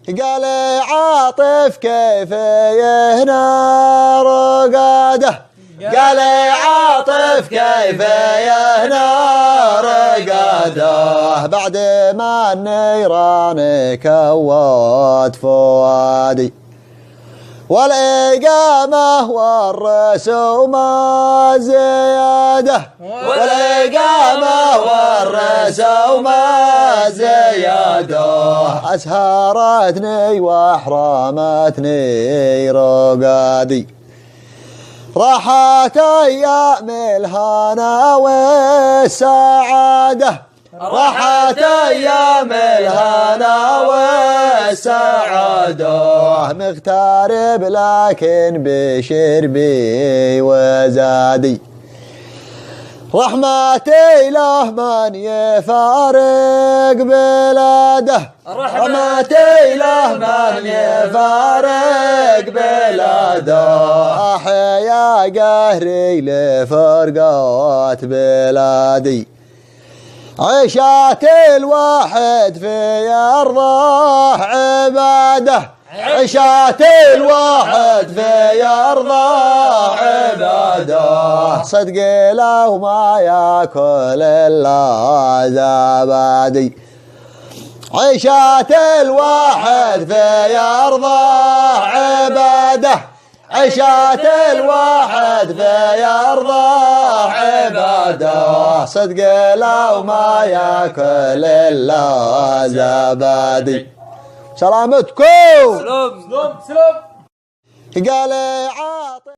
قال عاطف كيف يهنى رقاده، قال عاطف كيف يهنى رقاده بعد ما النيران كوت فؤادي، والإقامة والرسوم زيادة، والإقامة والرسوم زيادة أسهرتني وأحرمتني رقادي، راحت أيام الهنا والسعادة، راحت أيام الهنا والسعادة مغترب لكن بشربي وزادي، رحمة إله من يفارق بلاده، رحمة إله من يفارق بلاده أحيا قهري لفرقات بلادي، عشات الواحد في أرضه عباده، عشات الواحد في أرضه عباده صدق له ما يأكل إلا زبادي، عشات الواحد في أرضه عباده، عشات الواحد في أرضه عباده صدق لو ما يأكل إلا زبادي. سلامتكم. سلام سلام. قال عاطف